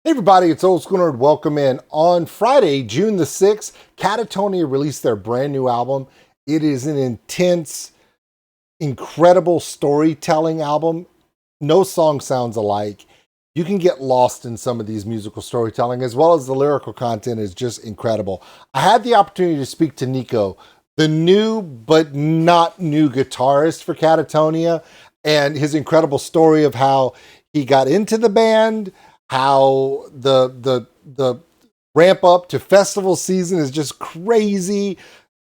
Hey everybody, it's Old School Nerd. Welcome in. On Friday, June the 6th, Catatonia released their brand new album. It is an intense, incredible storytelling album. No song sounds alike. You can get lost in some of these musical storytelling, as well as the lyrical content is just incredible. I had the opportunity to speak to NICO, the new but not new guitarist for Catatonia, and his incredible story of how he got into the band, how the ramp up to festival season is just crazy,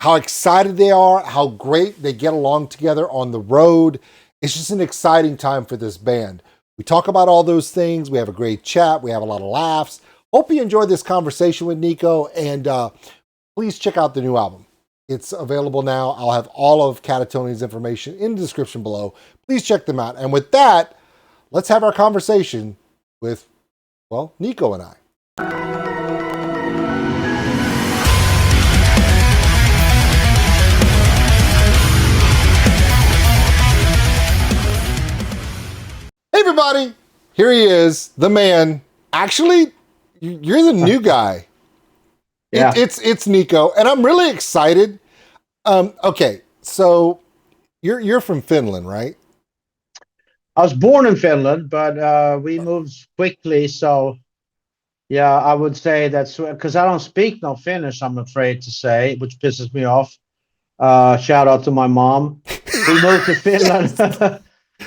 how excited they are, how great they get along together on the road. It's just an exciting time for this band. We talk about all those things. We have a great chat. We have a lot of laughs. Hope you enjoyed this conversation with NICO, and please check out the new album. It's available now. I'll have all of Catatonia's information in the description below. Please check them out. And with that, let's have our conversation with, well, NICO and I. Hey everybody, here he is, the man. Actually, you're the new guy. Yeah. It's NICO, and I'm really excited. Okay, so you're from Finland, right? I was born in Finland, but we moved quickly. So, yeah, I would say that's because I don't speak no Finnish, I'm afraid to say, which pisses me off. Shout out to my mom. We moved to Finland.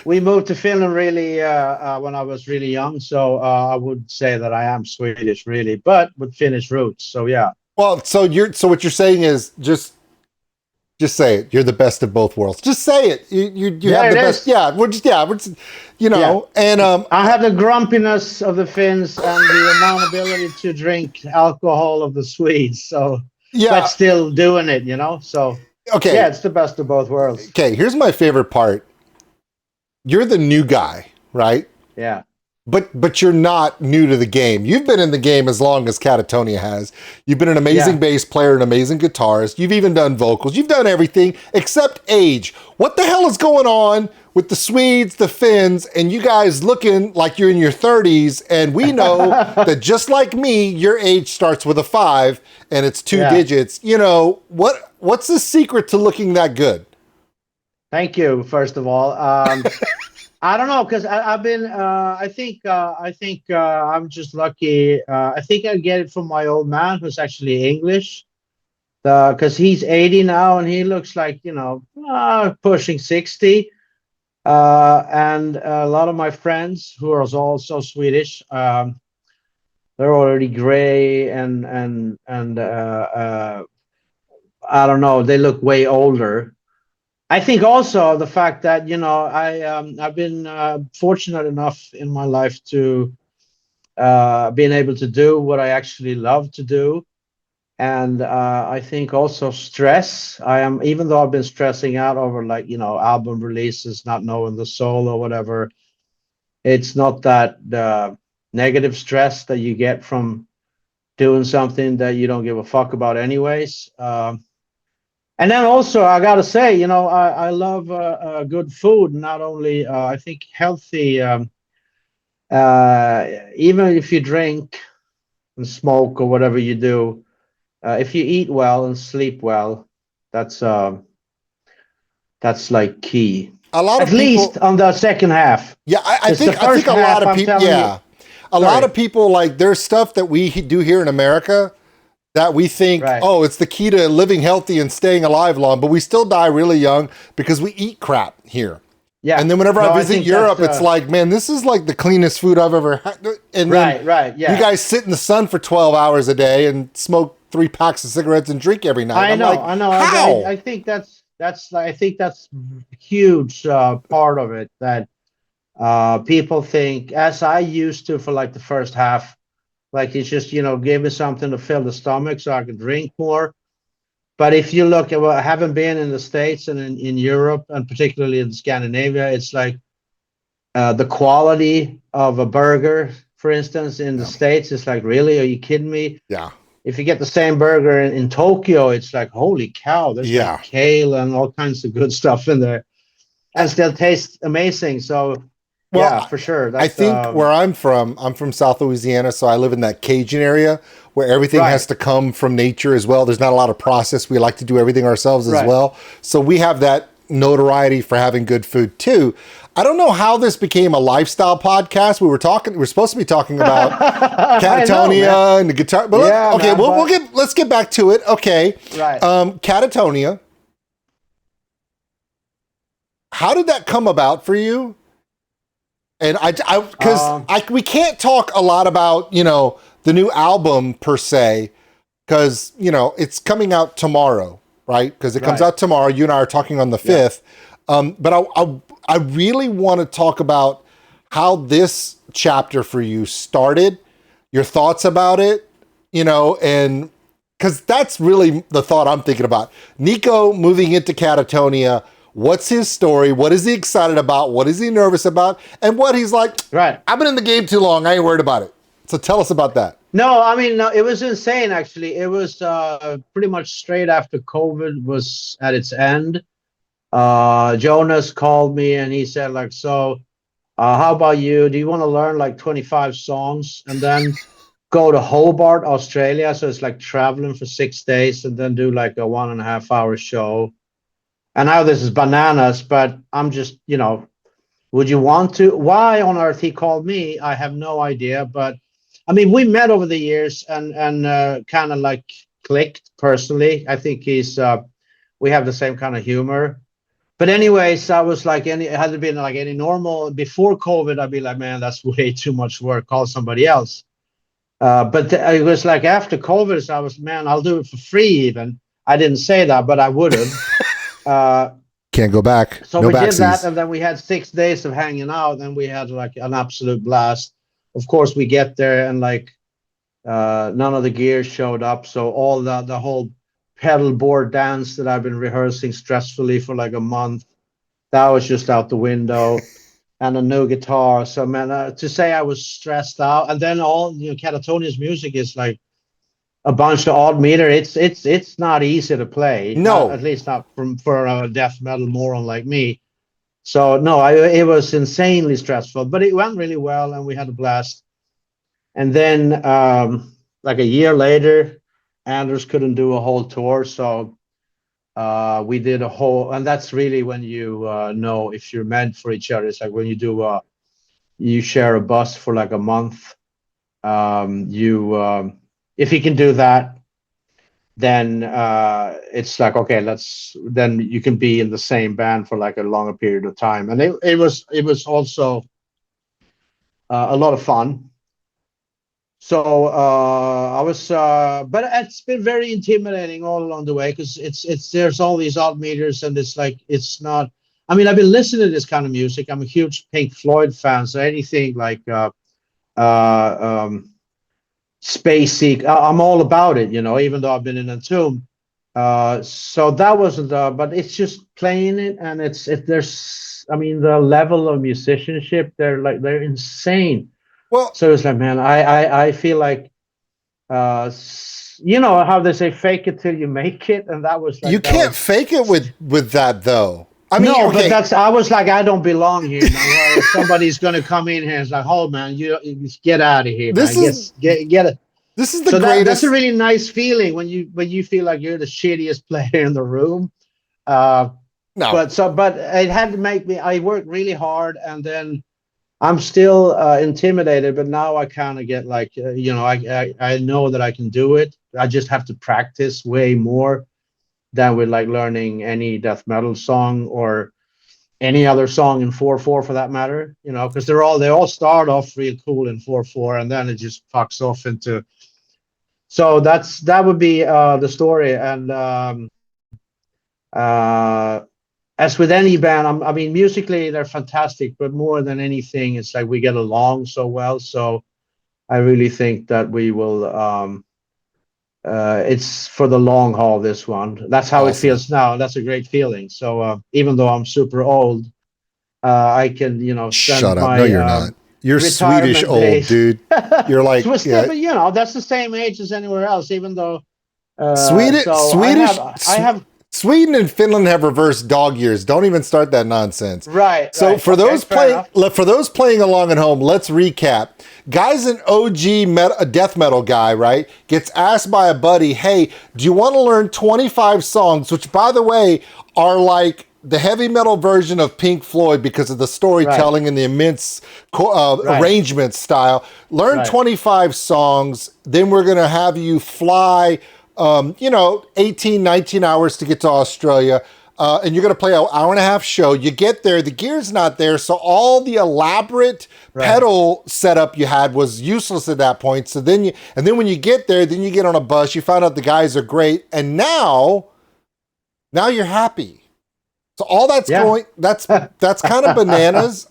We moved to Finland really when I was really young. So I would say that I am Swedish, really, but with Finnish roots. So, yeah. Well, so what you're saying is just say it. You're the best of both worlds. Just say it. You have the best. Yeah, we're just you know. Yeah. And I have the grumpiness of the Finns and the non-ability to drink alcohol of the Swedes. So yeah, but still doing it, you know. So okay, yeah, it's the best of both worlds. Okay, here's my favorite part. You're the new guy, right? Yeah. But you're not new to the game. You've been in the game as long as Catatonia has. You've been an amazing bass player, an amazing guitarist. You've even done vocals. You've done everything except age. What the hell is going on with the Swedes, the Finns, and you guys looking like you're in your 30s? And we know that just like me, your age starts with a 5 and it's 2 digits. You know, what's the secret to looking that good? Thank you, first of all. I don't know, because I've been. I think I'm just lucky. I think I get it from my old man, who's actually English, because he's 80 now and he looks like, you know, pushing 60. And a lot of my friends who are also Swedish, they're already gray and I don't know. They look way older. I think also the fact that, you know, I've been fortunate enough in my life to being able to do what I actually love to do. And I think also stress. Even though I've been stressing out over, like, you know, album releases, not knowing the soul or whatever, it's not that negative stress that you get from doing something that you don't give a fuck about anyways. And then also, I gotta say, you know, I love good food. Not only I think healthy, even if you drink and smoke or whatever you do, if you eat well and sleep well, that's like key. A lot of At least on the second half. Yeah, I think a lot of people. Yeah, a lot of people, like, there's stuff that we do here in America that we think, oh, it's the key to living healthy and staying alive long, but we still die really young because we eat crap here. Yeah. And then whenever I visit Europe, it's like, man, this is like the cleanest food I've ever had. And yeah. You guys sit in the sun for 12 hours a day and smoke 3 packs of cigarettes and drink every night. I know. How? I think that's a huge part of it, that people think, as I used to for like the first half, like, it's just, you know, give me something to fill the stomach so I can drink more. But if you look at what haven't been in the States and in Europe, and particularly in Scandinavia, it's like the quality of a burger, for instance, in the States, is like, really? Are you kidding me? Yeah. If you get the same burger in Tokyo, it's like, holy cow, there's like kale and all kinds of good stuff in there, and still tastes amazing. So Yeah, Well, for sure. I That's think where I'm from South Louisiana, so I live in that Cajun area where everything has right, to come from nature as well. There's not a lot of process. We like to do everything ourselves as right. well. So we have that notoriety for having good food too. I don't know how this became a lifestyle podcast. We're supposed to be talking about I know, man. Catatonia and the guitar, but Yeah, okay, man. But let's get back to it. Okay. right. Catatonia, how did that come about for you? And because Um, we can't talk a lot about, the new album per se, because, it's coming out tomorrow, right? Because it comes right. out tomorrow. You and I are talking on the Yeah. 5th. But I really want to talk about how this chapter for you started, your thoughts about it, and because that's really the thought I'm thinking about. NICO moving into Catatonia. What's his story? What is he excited about? What is he nervous about? And what he's like, Right. I've been in the game too long. I ain't worried about it. So tell us about that. No, I mean, no, it was insane. Actually, it was pretty much straight after COVID was at its end. Jonas called me and he said, like, so, how about you? Do you want to learn like 25 songs and then go to Hobart, Australia? So it's like traveling for 6 days and then do like a 1.5 hour show. And now this is bananas, but I'm just, would you want to? Why on earth he called me? I have no idea. But I mean, we met over the years and kind of like clicked personally. I think we have the same kind of humor. But anyways, I was like, had it been like any normal before COVID, I'd be like, man, that's way too much work. Call somebody else. But it was like after COVID, so I was, man, I'll do it for free. Even I didn't say that, but I would have. Can't go back. So No we did that, backsies. and then we had 6 days of hanging out, and we had like an absolute blast. Of course, we get there, and like none of the gear showed up, so all the whole pedal board dance that I've been rehearsing stressfully for like a month, that was just out the window, and a new guitar. So man, to say I was stressed out, and then all Catatonia's music is like a bunch of odd meter. It's not easy to play, not No. at least not for a death metal moron like me. So no, it was insanely stressful, but it went really well, and we had a blast. And then, like a year later, Anders couldn't do a whole tour, so we did a whole. And that's really when you know if you're meant for each other. It's like when you share a bus for like a month. You If you can do that, then it's like, okay, then you can be in the same band for like a longer period of time. And it was also a lot of fun. So I was but it's been very intimidating all along the way, because it's there's all these odd meters, and it's like it's not. I mean, I've been listening to this kind of music. I'm a huge Pink Floyd fan, so anything like um spacey, I'm all about it, even though I've been in a tomb. So that wasn't, but it's just playing it, and there's, I mean, the level of musicianship, they're insane. Well, So it's like, man, I feel like, you know how they say, fake it till you make it, and you that can't was. fake it with that though. I mean, No, but okay. I was like, I don't belong here, man. Well, somebody's gonna come in here and it's like, oh man, you just get out of here, This man. is Get it. this is the So that's a greatest. really nice feeling when you feel like you're the shittiest player in the room. Uh, No. but it had to make me. I worked really hard, and then I'm still intimidated. But now I kind of get like, I know that I can do it. I just have to practice way more than with like learning any death metal song or any other song in 4/4 for that matter. Because they all start off real cool in 4/4, and then it just fucks off into. So that would be the story. And uh, as with any band, I mean, musically they're fantastic, but more than anything, it's like we get along so well. So I really think that we will. It's for the long haul. This one. That's how it Awesome. feels now. That's a great feeling. So even though I'm super old, I can spend Shut up. No, my you're not. You're Swedish retirement old, days. dude. You're like, So still, yeah. but that's the same age as anywhere else. Even though, Swedish so Swedish I have Sweden and Finland have reversed dog years. Don't even start that nonsense. Right. So right. for those playing along at home, let's recap. Guy's an OG death metal guy, right? Gets asked by a buddy, "Hey, do you want to learn 25 songs?" Which, by the way, are like the heavy metal version of Pink Floyd because of the storytelling and the immense arrangement style. Learn 25 songs, then we're going to have you fly 18, 19 hours to get to Australia. And you're going to play an hour and a half show. You get there, the gear's not there. So all the elaborate pedal setup you had was useless at that point. So then when you get there, then you get on a bus, you find out the guys are great. And now you're happy. So all that's going, that's kind of bananas.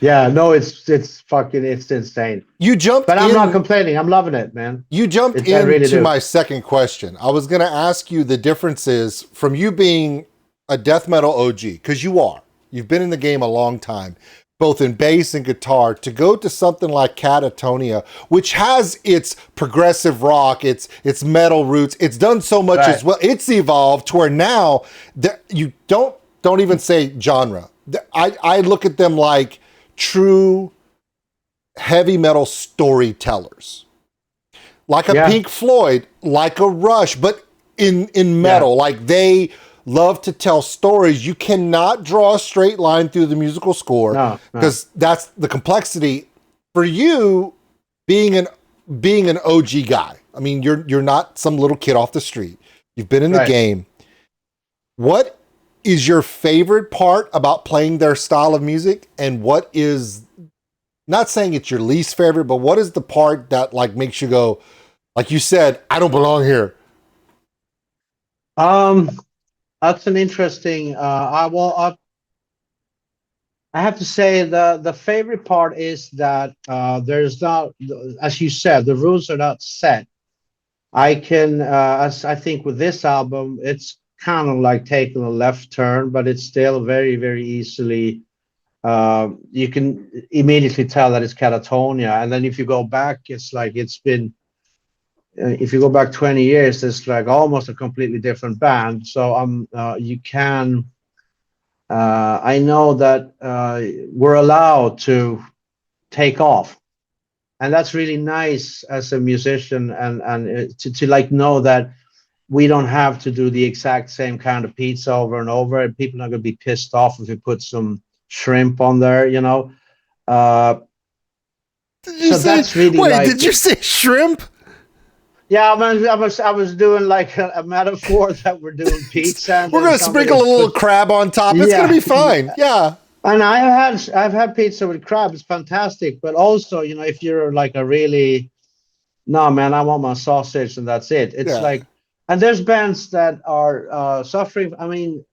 It's insane. You jumped But I'm not complaining. I'm loving it, man. You jumped into my second question. I was going to ask you the differences from you being a death metal OG, because you've been in the game a long time, both in bass and guitar, to go to something like Catatonia, which has its progressive rock, its metal roots. It's done so much as well. It's evolved to where now you don't even say genre. I look at them like true heavy metal storytellers, like a Pink Floyd, like a Rush, but in metal. Like they love to tell stories. You cannot draw a straight line through the musical score because that's the complexity. For you, being an OG guy, I mean, you're not some little kid off the street. You've been in the game. What is your favorite part about playing their style of music, and what is, not saying it's your least favorite, but what is the part that like makes you go, like you said, I don't belong here? That's an interesting. I have to say the favorite part is that there's not, as you said, the rules are not set. I can, as I think with this album, it's kind of like taking a left turn, but it's still very, very easily. You can immediately tell that it's Catatonia, and then if you go back, it's like it's been. If you go back 20 years, it's like almost a completely different band. So you can. I know that we're allowed to take off, and that's really nice as a musician, and to like know that we don't have to do the exact same kind of pizza over and over, and people are going to be pissed off if we put some shrimp on there, that's really like. Did you say shrimp? Yeah, I was doing like a metaphor that we're doing pizza. And we're going to sprinkle a little crab on top. It's going to be fine. Yeah. And I've had pizza with crab. It's fantastic. But also, if you're like a really, no, man, I want my sausage and that's it. It's like, and there's bands that are suffering. I mean,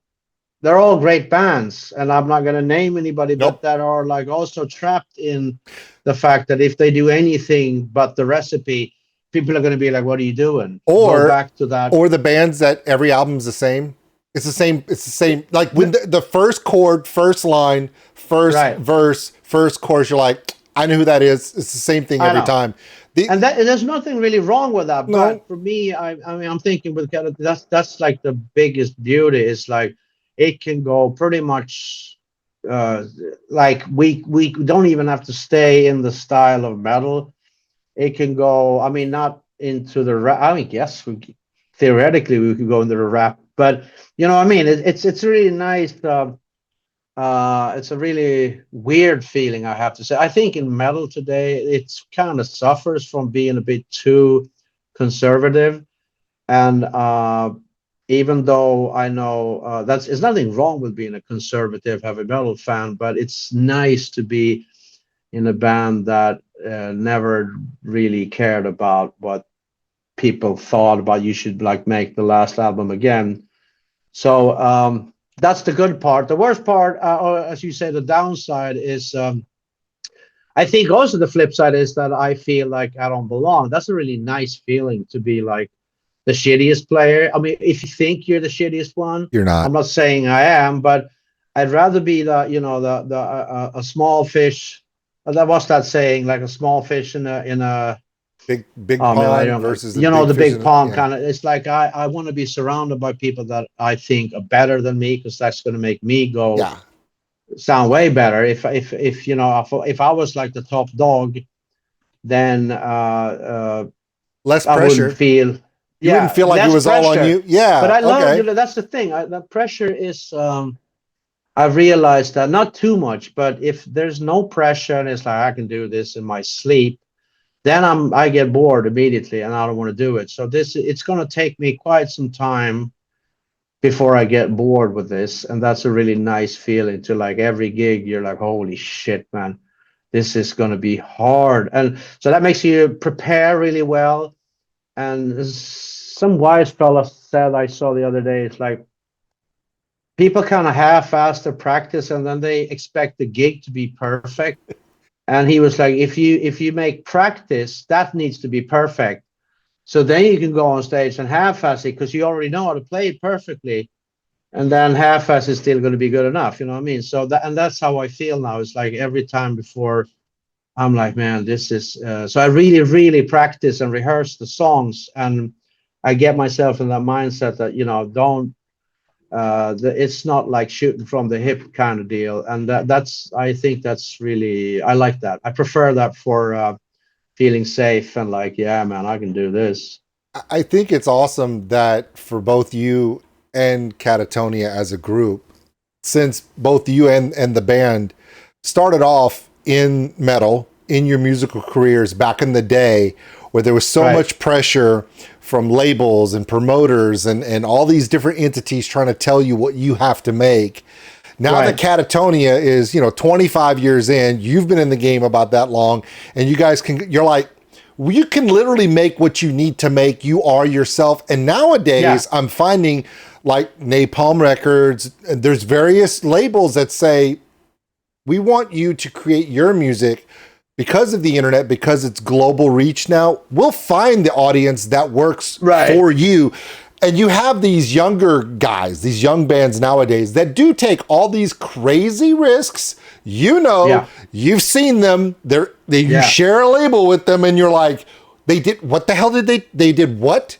they're all great bands, and I'm not going to name anybody, but that are like also trapped in the fact that if they do anything but the recipe, people are going to be like, "What are you doing?" Or go back to that. Or the bands that every album's the same. It's the same. Like when the first chord, first line, first verse, first chorus, you're like, I know who that is. It's the same thing every time. And there's nothing really wrong with that. No. But for me, I mean, I'm thinking with that's like the biggest beauty is like it can go pretty much like we don't even have to stay in the style of metal. It can go, I mean, not into the rap. I mean, yes, theoretically we could go into the rap, but you know what I mean? It's really nice. It's a really weird feeling, I have to say. I think in metal today, it's kind of suffers from being a bit too conservative. And even though I know there's nothing wrong with being a conservative heavy metal fan, but it's nice to be in a band that never really cared about what people thought about. You should like make the last album again. So that's the good part. The worst part, or as you say, the downside is I think also the flip side is that I feel like I don't belong. That's a really nice feeling to be like the shittiest player. I mean, if you think you're the shittiest one, you're not. I'm not saying I am, but I'd rather be a small fish. That was that saying, like a small fish in a Big Oh man, I pond don't know. versus the You know, big the fish big in pond yeah. kind of. It's like I want to be surrounded by people that I think are better than me, because that's going to make me go Yeah. sound way better. If you know, if I was like the top dog, then Less I wouldn't pressure. feel, You wouldn't yeah, feel like it less was all on pressure. you. But Yeah. I learned, you Okay. know, that's the thing. The pressure is, I've realized that not too much, but if there's no pressure and it's like I can do this in my sleep, then I get bored immediately and I don't want to do it. So it's going to take me quite some time before I get bored with this, and that's a really nice feeling. To like every gig, you're like, holy shit, man, this is going to be hard, and so that makes you prepare really well. And some wise fella said, I saw the other day, it's like people kind of half-ass their practice and then they expect the gig to be perfect. And he was like, if you make practice that needs to be perfect, so then you can go on stage and half-ass it because you already know how to play it perfectly, and then half-ass is still going to be good enough. You know what I mean? So that, and that's how I feel now. It's like every time before, I'm like, man, this is. So I really, really practice and rehearse the songs, and I get myself in that mindset that, you know, don't. It's not like shooting from the hip kind of deal, and that's. I think that's really. I like that. I prefer that for feeling safe and like, yeah, man, I can do this. I think it's awesome that for both you and Catatonia as a group, since both you and the band started off in metal in your musical careers back in the day, where there was so Right. much pressure from labels and promoters and all these different entities trying to tell you what you have to make. Now that Right. Catatonia is, 25 years in, you've been in the game about that long, and you guys you're like, well, you can literally make what you need to make. You are yourself. And Yeah. nowadays, I'm finding like Napalm Records, there's various labels that say, we want you to create your music because of the internet, because it's global reach now. We'll find the audience that works Right. for you. And you have these younger guys, these young bands nowadays that do take all these crazy risks. Yeah. You've seen them. You Yeah. share a label with them, and you're like, they did what the hell did they did what?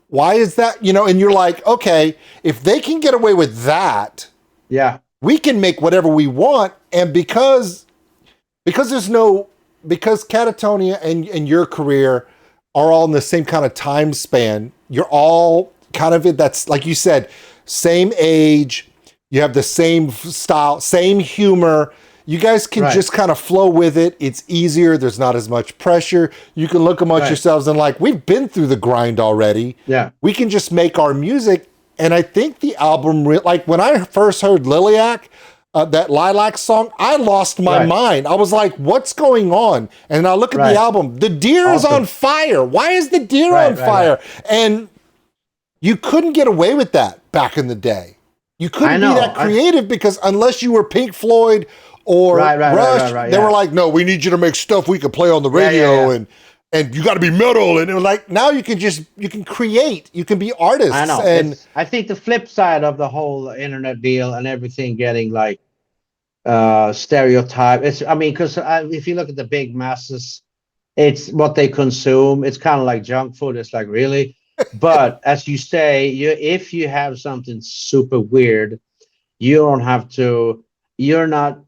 Why is that? And you're like, okay, if they can get away with that, Yeah. we can make whatever we want. And because there's no because Catatonia and your career are all in the same kind of time span. You're all kind of that's like you said, same age. You have the same style, same humor. You guys can Right. just kind of flow with it. It's easier. There's not as much pressure. You can look amongst Right. yourselves and like, we've been through the grind already. Yeah. We can just make our music. And I think the album, like when I first heard Lilac, that Lilac song, I lost my Right. mind. I was like, what's going on? And I look at the Right. album, the deer is on Awesome. fire. Why is the deer Right. on Right. Right. fire? And you couldn't get away with that back in the day. You I couldn't be know. that creative because unless you were Pink Floyd or Right. Right. Right. Rush, Right. Right. they were Yeah. like, no, we need you to make stuff we can play on the Yeah. Yeah. radio Yeah. and you got to be metal. And it was like, now you can create, you can be artists. I know. And I think the flip side of the whole internet deal and everything getting like stereotype. It's. I mean, because if you look at the big masses, it's what they consume. It's kind of like junk food. It's like, really. But as you say, if you have something super weird, you don't have to. You're not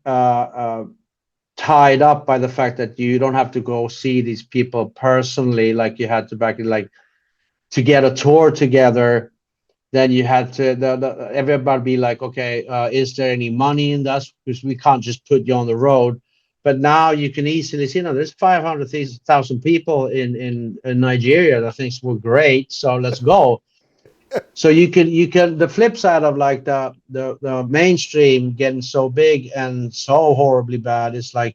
tied up by the fact that you don't have to go see these people personally like you had to back in, like, to get a tour together. Then you had to everybody be like, okay, is there any money in that? Because we can't just put you on the road. But now you can easily see, there's 500,000 people in Nigeria that thinks we're great, so let's go. So you can the flip side of like the mainstream getting so big and so horribly bad is like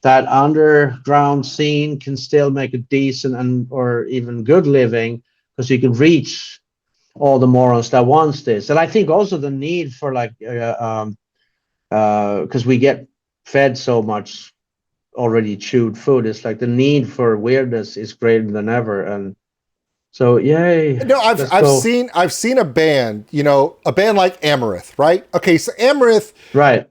that underground scene can still make a decent and or even good living because you can reach all the morons that wants this. And I think also the need for like because we get fed so much already chewed food, it's like the need for weirdness is greater than ever. And so yay, no, let's I've go. seen a band, a band like Amarith, right? Okay, so Amarith, Right.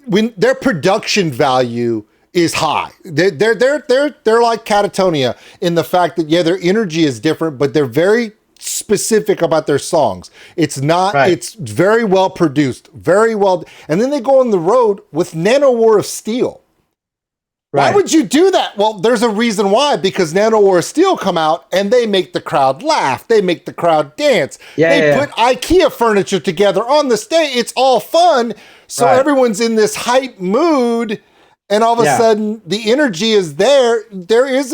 when their production value is high. They're like Katatonia in the fact that their energy is different, but they're very specific about their songs. It's not. Right. It's very well produced, very well. And then they go on the road with Nano War of Steel. Why would you do that? Well, there's a reason why, because Nano War of Steel come out and they make the crowd laugh. They make the crowd dance. They put IKEA furniture together on the stage. It's all fun. So everyone's in this hype mood, and all of a sudden the energy is there. There is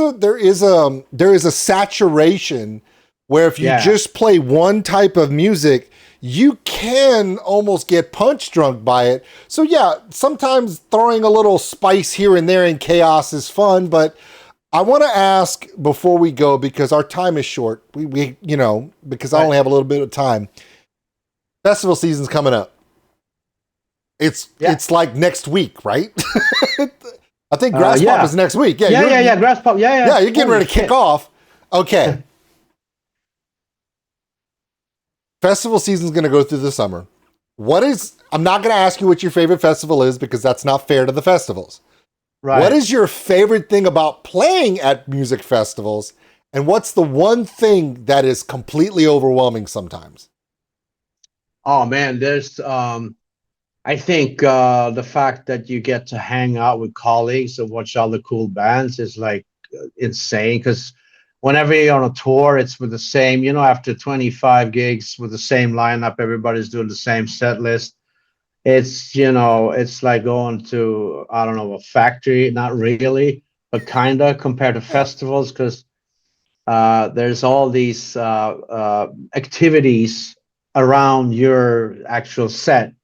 a saturation where if you just play one type of music, you can almost get punch drunk by it. So yeah, sometimes throwing a little spice here and there in chaos is fun, but I want to ask before we go, because our time is short, because I only have a little bit of time. Festival season's coming up. It's like next week, right? I think Grass Pop is next week. Yeah, Grass Pop. Yeah, you're getting ready to kick off. Okay. Festival season is going to go through the summer. I'm not going to ask you what your favorite festival is, because that's not fair to the festivals. Right. What is your favorite thing about playing at music festivals? And what's the one thing that is completely overwhelming sometimes? Oh man, there's, I think the fact that you get to hang out with colleagues and watch all the cool bands is like insane, because whenever you're on a tour, it's with the same, after 25 gigs with the same lineup, everybody's doing the same set list. It's, it's like going to, I don't know, a factory, not really, but kind of compared to festivals, because there's all these activities around your actual set.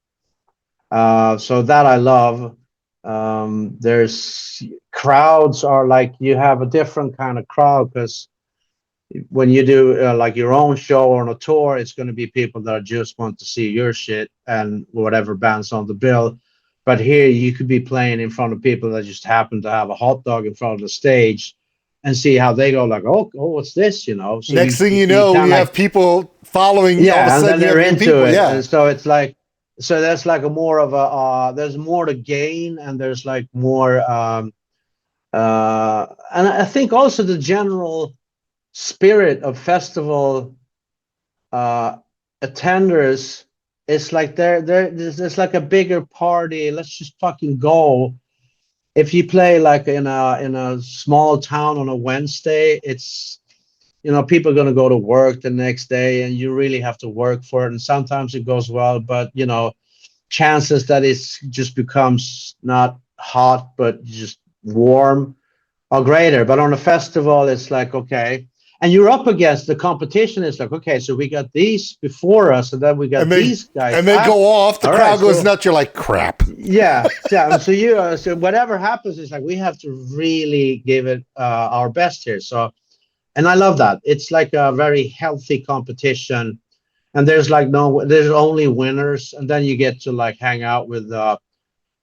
So that I love. There's crowds are like, you have a different kind of crowd, because when you do like your own show on a tour, it's going to be people that just want to see your shit and whatever band's on the bill. But here you could be playing in front of people that just happen to have a hot dog in front of the stage, and see how they go, like, oh, what's this, So next thing you know, we have people following. Yeah, and then they're into it. Yeah. And so it's like, so that's like a more of a there's more to gain, and there's like more and I think also the general spirit of festival attenders is like there's like a bigger party. Let's just fucking go. If you play like in a small town on a Wednesday, it's, people are going to go to work the next day, and you really have to work for it. And sometimes it goes well, but chances that it just becomes not hot but just warm are greater. But on a festival, it's like, okay, and you're up against the competition. It's like, okay, so we got these before us, and then we got these guys, and they go off. The crowd goes nuts. You're like, crap. Yeah. So so whatever happens, is like we have to really give it our best here. So, and I love that. It's like a very healthy competition, and there's only winners, and then you get to like hang out with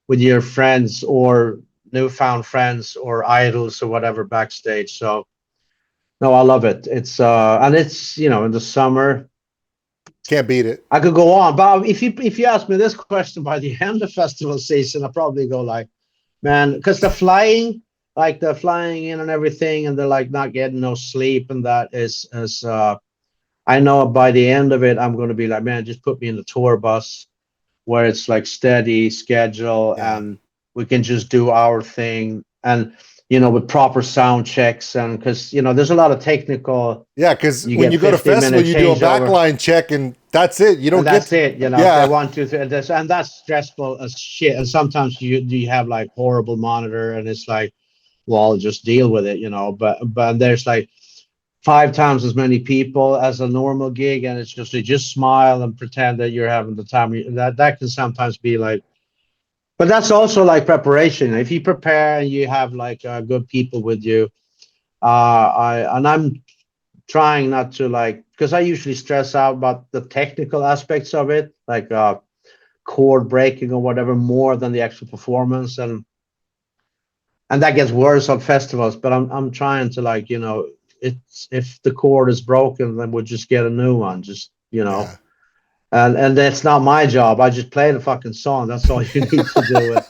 your friends or newfound friends or idols or whatever backstage. So. No, I love it. It's and it's in the summer. Can't beat it. I could go on, but if you ask me this question by the end of festival season, I probably go like, man, because the flying in and everything, and they're like not getting no sleep, and that is I know by the end of it, I'm going to be like, man, just put me in the tour bus where it's like steady schedule, and we can just do our thing, and with proper sound checks, and because there's a lot of technical. Yeah, because when you go to festival, you do a backline check, and that's it. You don't get. That's it. They want to, and that's stressful as shit. And sometimes you have like horrible monitor, and it's like, well, just deal with it, But there's like 5 times as many people as a normal gig, and it's just you just smile and pretend that you're having the time. That can sometimes be like. But that's also like preparation. If you prepare and you have like good people with you, I'm trying not to because I usually stress out about the technical aspects of it, like chord breaking or whatever, more than the actual performance, and that gets worse on festivals. But I'm trying to it's if the chord is broken, then we'll just get a new one, Yeah. And that's not my job. I just play the fucking song. That's all you need to do it.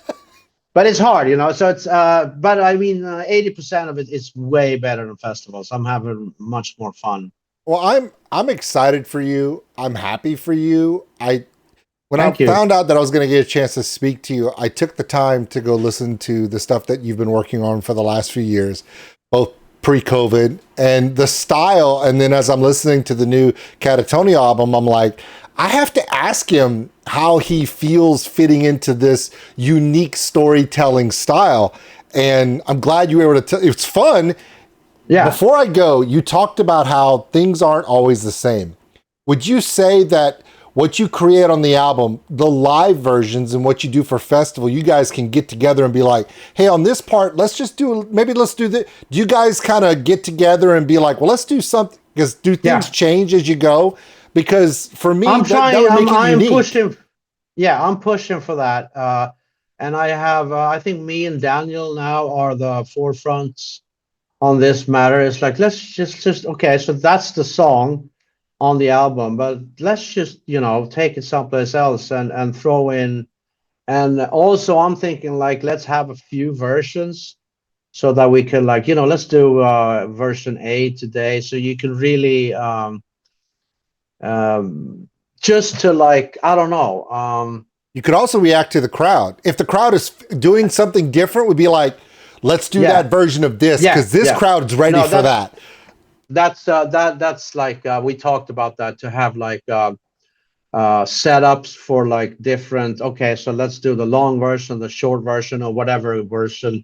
but it's hard, you know. So it's but I mean, 80% of it is way better than festivals. I'm having much more fun. Well, I'm excited for you. I'm happy for you. When I Thank you. found out that I was going to get a chance to speak to you, I took the time to go listen to the stuff that you've been working on for the last few years, both pre-COVID and the style. And then as I'm listening to the new Catatonia album, I'm like, I have to ask him how he feels fitting into this unique storytelling style. And I'm glad you were able to tell. It's fun. Yeah. Before I go, you talked about how things aren't always the same. Would you say that what you create on the album, the live versions and what you do for festival, you guys can get together and be like, hey, on this part, let's do this. Do you guys kind of get together and be like, well, let's do something, because do things change as you go? Because for me, I'm unique. pushing. Yeah, I'm pushing for that. And I have, I think me and Daniel now are the forefronts on this matter. It's like, let's just okay, so that's the song on the album, but let's just, you know, take it someplace else and throw in. And also I'm thinking like, let's have a few versions so that we can, like, you know, let's do version A today, so you can really just to, like, I don't know, you could also react to the crowd. If the crowd is doing something different, we'd be like, let's do that version of this, because this crowd's ready for that. That's like, we talked about that, to have like setups for like different, okay, so let's do the long version, the short version, or whatever version.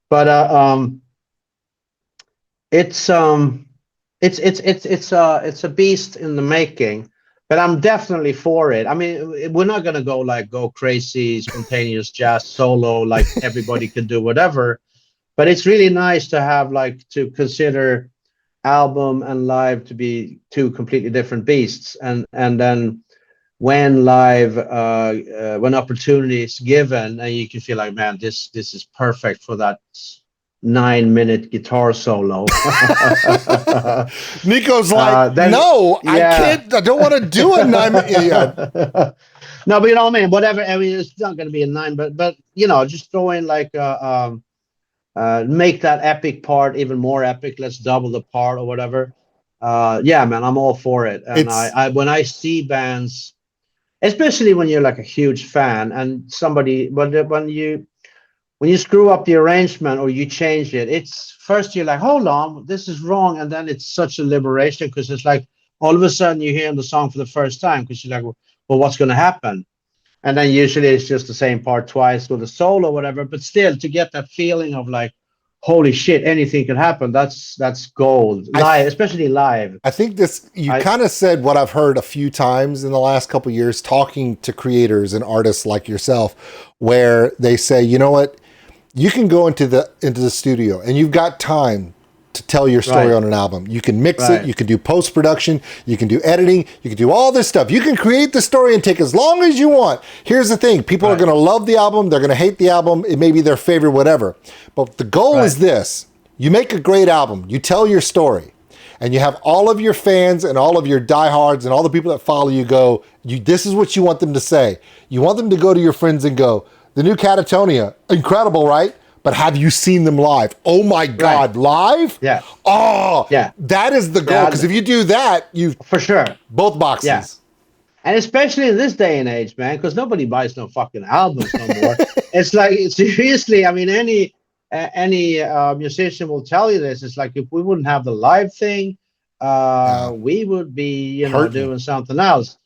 But it's a beast in the making, but I'm definitely for it. I mean, we're not gonna go crazy spontaneous jazz solo like everybody can do whatever, but it's really nice to have, like, to consider album and live to be two completely different beasts, and then when live, when opportunity is given, and you can feel like, man, this is perfect for that 9-minute guitar solo. Nico's like, no, I can't, I don't want to do a 9-minute. No, but you know what I mean, whatever. I mean, it's not going to be a 9, but you know, just throw in like make that epic part even more epic. Let's double the part or whatever. Yeah, man, I'm all for it. And I when I see bands, especially when you're like a huge fan, and somebody, when you screw up the arrangement or you change it, it's first you're like, hold on, this is wrong, and then it's such a liberation, because it's like all of a sudden you're hearing the song for the first time, because you're like, well, what's going to happen? And then usually it's just the same part twice with a solo or whatever, but still, to get that feeling of like, holy shit, anything can happen, that's gold. Live, especially live. I think you kind of said what I've heard a few times in the last couple of years, talking to creators and artists like yourself, where they say, you know what, you can go into the studio and you've got time to tell your story on an album. You can mix it, you can do post-production, you can do editing, you can do all this stuff. You can create the story and take as long as you want. Here's the thing, people are going to love the album, they're going to hate the album, it may be their favorite, whatever. But the goal is this: you make a great album, you tell your story, and you have all of your fans and all of your diehards and all the people that follow you go, this is what you want them to say. You want them to go to your friends and go, the new Catatonia, incredible, right? But have you seen them live? Oh my God, live? Yeah. Oh, yeah. That is the goal. Because if you do that, you for sure both boxes. Yeah. And especially in this day and age, man, because nobody buys no fucking albums no more. It's like, seriously, I mean, any musician will tell you this. It's like, if we wouldn't have the live thing, we would be, you know, doing something else.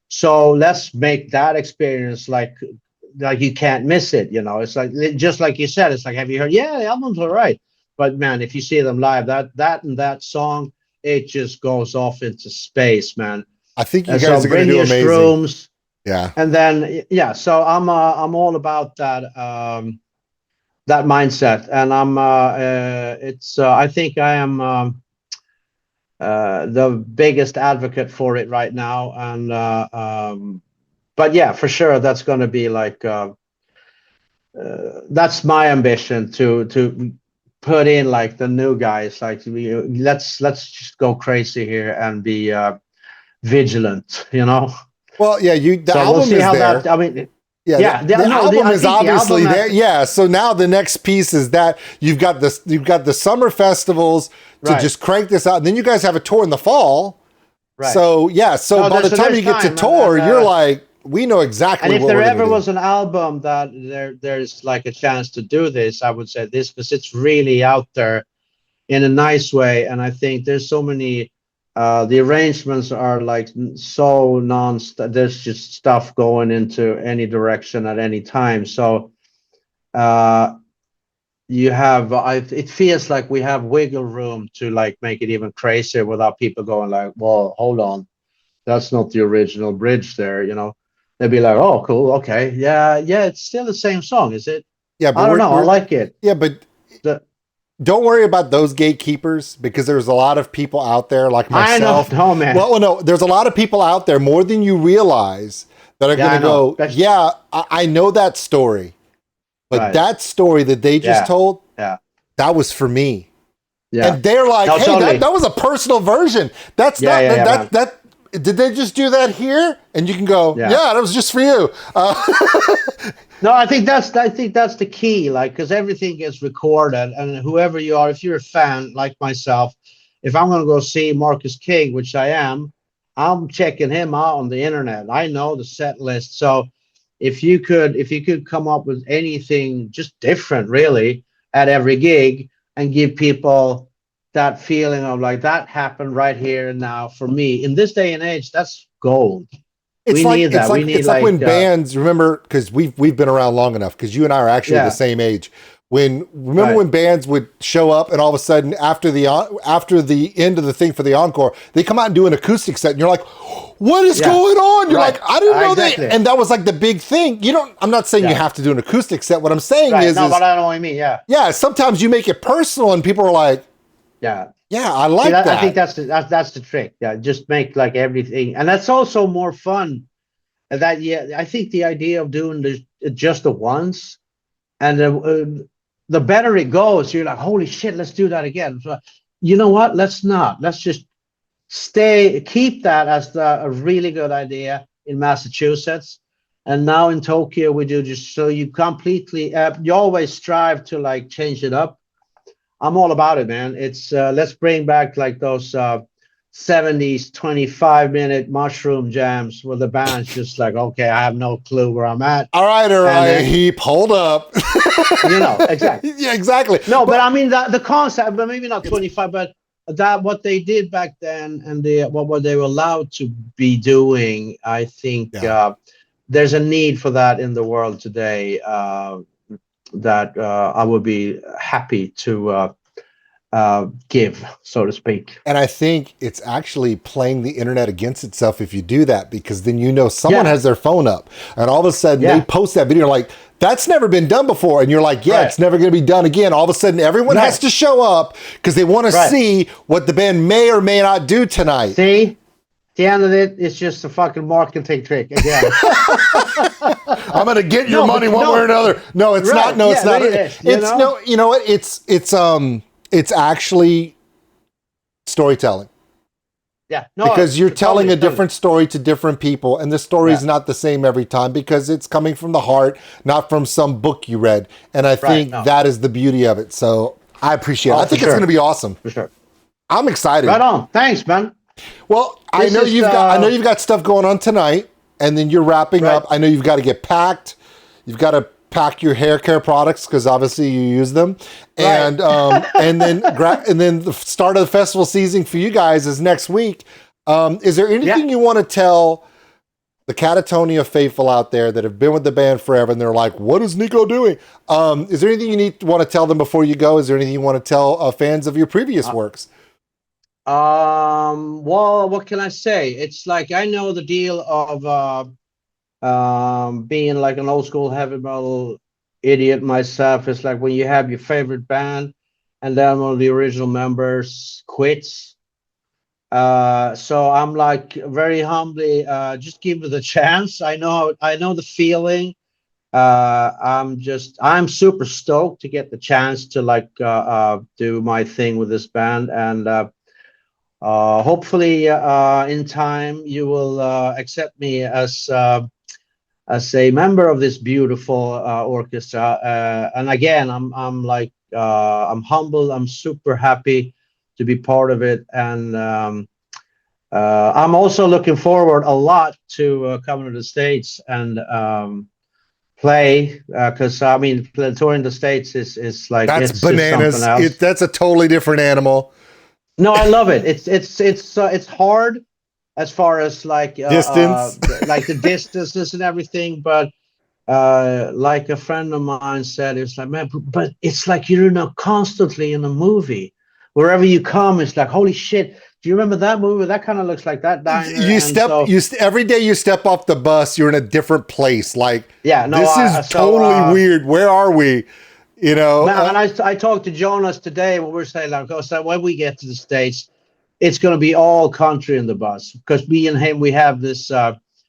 So let's make that experience like you can't miss it, you know. It's like, just like you said, it's like, have you heard? Yeah, the album's all right, but man, if you see them live, that song, it just goes off into space, man. I think you guys are going to do amazing. Shrooms, yeah, and then so I'm all about that that mindset, and I'm I think I am the biggest advocate for it right now, and but yeah, for sure, that's going to be like that's my ambition, to put in like the new guys, like, let's just go crazy here and be vigilant, you know. Well, yeah, the album we'll see is how there. that, I mean, Yeah, Yeah, the album I is think the obviously album there. Yeah, so now the next piece is that you've got the summer festivals to right, just crank this out, and then you guys have a tour in the fall. right. So yeah, so No, by the time there's you get to time, tour, you're like, we know exactly and if what there we're gonna ever do. was an album that there's like a chance to do this, I would say this, because it's really out there in a nice way. And I think there's so many the arrangements are like so there's just stuff going into any direction at any time. So uh you have it feels like we have wiggle room to like make it even crazier without people going like, well, hold on, that's not the original bridge there, you know. They'd be like, oh, cool, okay, yeah, yeah, it's still the same song, is it? Yeah, but I don't know, I like it. yeah, but The, don't worry about those gatekeepers because there's a lot of people out there like I know, myself. no, man. Well, no, there's a lot of people out there more than you realize that are Yeah, going I to know. go, yeah, I know that story, but Right. that story that they just Yeah. told, Yeah. that was for me. Yeah. And they're like, No, hey, totally. that was a personal version. That's Yeah, not yeah, yeah, man. that. Did they just do that here? And you can go, Yeah. yeah, that was just for you. No, I think that's the key, like, because everything gets recorded, and whoever you are, if you're a fan like myself, if I'm gonna go see Marcus King, which I am, I'm checking him out on the internet. I know the set list. So if you could come up with anything just different really at every gig and give people that feeling of like that happened right here and now for me in this day and age, that's gold. We need that. We need It's like when like bands, remember, because we've been around long enough, because you and I are actually the yeah, same age. Remember right. when bands would show up and all of a sudden after the end of the thing for the encore, they come out and do an acoustic set and you're like, what is Yeah. going on? You're Right. like, I didn't know Exactly. that. And that was like the big thing. I'm not saying you Yeah. have to do an acoustic set. What I'm saying Right. is, No, but I know what I mean. Yeah. yeah, sometimes you make it personal and people are like, Yeah. yeah, I See, like that. I think that's the trick. Yeah. Just make like everything, and that's also more fun. That yeah, I think the idea of doing this just the once, and the better it goes, you're like, holy shit, let's do that again. So, you know what? Let's not. Let's just keep that as a really good idea in Massachusetts. And now in Tokyo, we do just so you completely, you always strive to like change it up. I'm all about it, man. It's let's bring back like those 70s 25-minute mushroom jams where the band's just like, okay, I have no clue where I'm at. All right, then, Heap, hold up. You know, exactly. Yeah, exactly. No, but I mean the concept, but maybe not 25, but that what they did back then and what they were allowed to be doing, I think Yeah. there's a need for that in the world today. That I would be happy to give, so to speak. And I think it's actually playing the internet against itself if you do that, because then someone has their phone up and all of a sudden they post that video like, that's never been done before. And you're like, yeah, it's never going to be done again. All of a sudden everyone has to show up because they want to see what the band may or may not do tonight. See? The end of it is just a fucking marketing trick again. I'm gonna get your money one way or another. No, it's not. No, it's not. It's actually storytelling. Yeah, no, because you're telling totally, a different story to different people, and the story is not the same every time because it's coming from the heart, not from some book you read. And I think that is the beauty of it. So I appreciate it. I think it's going to be awesome. For sure. I'm excited. Right on. Thanks, man. Well, I know you've got stuff going on tonight, and then you're wrapping up. I know you've got to get packed. You've got to pack your hair care products because obviously you use them, and and then the start of the festival season for you guys is next week. Is there anything you want to tell the Catatonia faithful out there that have been with the band forever and they're like, what is NICO doing? Is there anything you want to tell them before you go? Is there anything you want to tell fans of your previous works? Well, what can I say? It's like I know the deal of being like an old school heavy metal idiot myself. It's like when you have your favorite band and then one of the original members quits. So I'm like very humbly just give it a chance. I know the feeling. I'm super stoked to get the chance to like do my thing with this band, and hopefully in time you will accept me as as a member of this beautiful orchestra. And again, I'm like I'm humbled. I'm super happy to be part of it, and I'm also looking forward a lot to coming to the States and play, because I mean, touring the States is like That's it's just bananas. something else. That's a totally different animal. No, I love it. It's hard as far as like Distance. like the distances and everything, but like a friend of mine said, it's like, man, but it's like you're constantly in a movie. Wherever you come, it's like, holy shit. Do you remember that movie? That kind of looks like that diner. Every day you step off the bus, you're in a different place. Like, yeah, no, this is totally weird. Where are we? You know, man, and I talked to Jonas today when we're saying, like, so when we get to the States, it's going to be all country in the bus, because me and him, we have this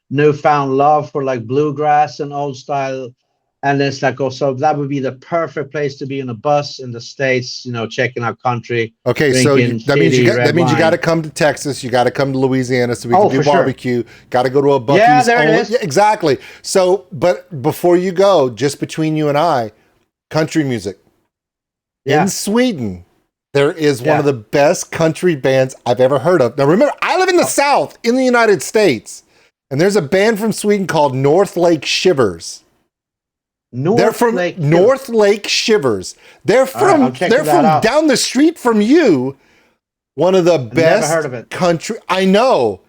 newfound love for like bluegrass and old style. And it's like, oh, so that would be the perfect place to be in a bus in the States, checking out country. Okay, so that means you got to come to Texas. You got to come to Louisiana so we can do barbecue. Sure. Got to go to a Buc-ee's. Yeah, there it is. Yeah, exactly. So, but before you go, just between you and I, country music. Yeah. In Sweden, there is one of the best country bands I've ever heard of. Now, remember, I live in the South in the United States, and there's a band from Sweden called North Lake Shivers. North Lake Shivers. They're from down the street from you. One of the best never heard of it. Country. I know.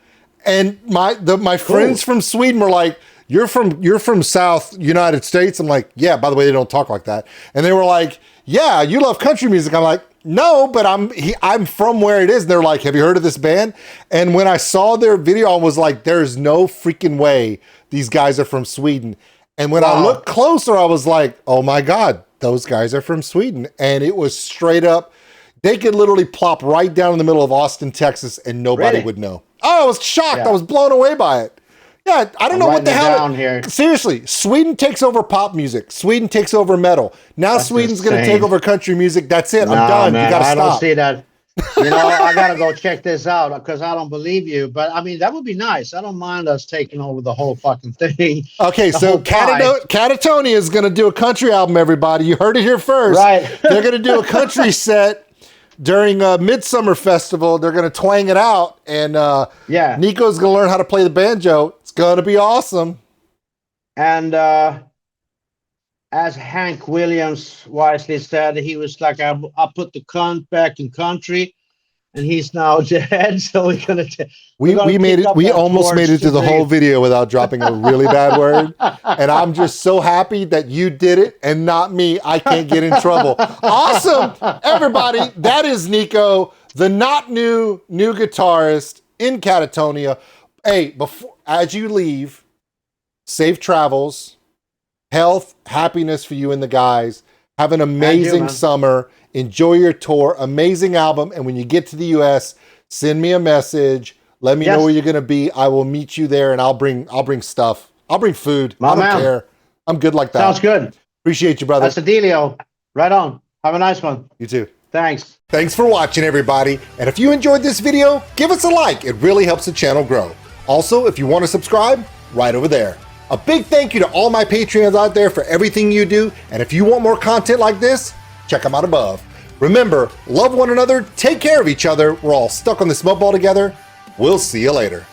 And my friends from Sweden were like, you're from South United States. I'm like, yeah, by the way, they don't talk like that. And they were like, yeah, you love country music. I'm like, no, but I'm from where it is. And they're like, have you heard of this band? And when I saw their video, I was like, there's no freaking way these guys are from Sweden. And when I looked closer, I was like, oh my God, those guys are from Sweden. And it was straight up, they could literally plop right down in the middle of Austin, Texas, and nobody would know. Oh, I was shocked. Yeah. I was blown away by it. Yeah, I don't know what the hell. Seriously, Sweden takes over pop music. Sweden takes over metal. Now Sweden's going to take over country music. That's it. I'm done. Man, you got to stop. I don't see that. I got to go check this out, because I don't believe you. But I mean, that would be nice. I don't mind us taking over the whole fucking thing. Okay, so Catatonia is going to do a country album, everybody. You heard it here first. Right. They're going to do a country set during Midsummer Festival. They're going to twang it out. And Nico's going to learn how to play the banjo. It's going to be awesome. And as Hank Williams wisely said, he was like, I put the cunt back in country, and he's now dead. So we're gonna we made it. We almost made it through the whole video without dropping a really bad word. And I'm just so happy that you did it and not me. I can't get in trouble. Awesome, everybody. That is Nico, the not new guitarist in Catatonia. Hey, as you leave, safe travels. Health, happiness for you and the guys. Have an amazing summer. Enjoy your tour. Amazing album. And when you get to the US, send me a message. Let me know where you're going to be. I will meet you there, and I'll bring stuff. I'll bring food. I don't care. I'm good like that. Sounds good. Appreciate you, brother. That's a dealio. Right on. Have a nice one. You too. Thanks. Thanks for watching, everybody. And if you enjoyed this video, give us a like. It really helps the channel grow. Also, if you want to subscribe, right over there. A big thank you to all my Patreons out there for everything you do. And if you want more content like this, check them out above. Remember, love one another, take care of each other. We're all stuck on this mud ball together. We'll see you later.